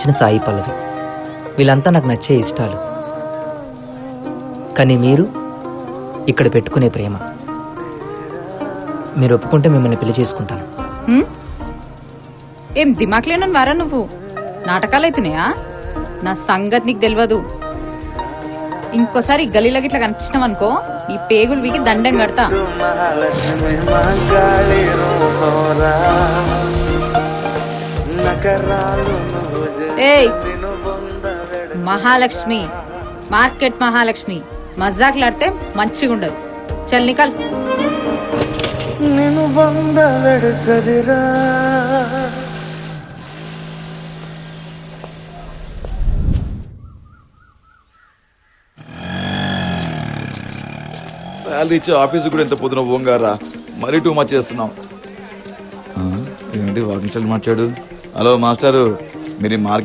నచ్చిన సాయి పల్లవి. వీళ్ళంతా నాకు నచ్చే ఇష్టాలు. కానీ మీరు ఇక్కడ పెట్టుకునే ప్రేమ. మీరు ఒప్పుకుంటే మిమ్మల్ని పెళ్లి చేసుకుంటాను. ఏం దిమాక్ లేనని వారా నువ్వు? నాటకాలు అవుతున్నాయా? నా సంగతి నీకు తెలియదు. ఇంకోసారి గలీలో గిట్లా కనిపించినావు అనుకో, ఈ పేగులు వీకి దండం కడతా. ఏయ్ మహాలక్ష్మి, మార్కెట్ మహాలక్ష్మి, మజాకులాడితే మంచిగా ఉండదు. చల్ నికల్. నేను బంద పెడతదిరా. శాలరీ ఇచ్చే ఆఫీసు కూడా ఎంత పొద్దున పోంగారా, మరీ టూ మచ్ చేస్తున్నాం. ఏంటి వాకింగ్ స్టైల్ మార్చాడు? హలో మాస్టారు, మీరు మార్కెట్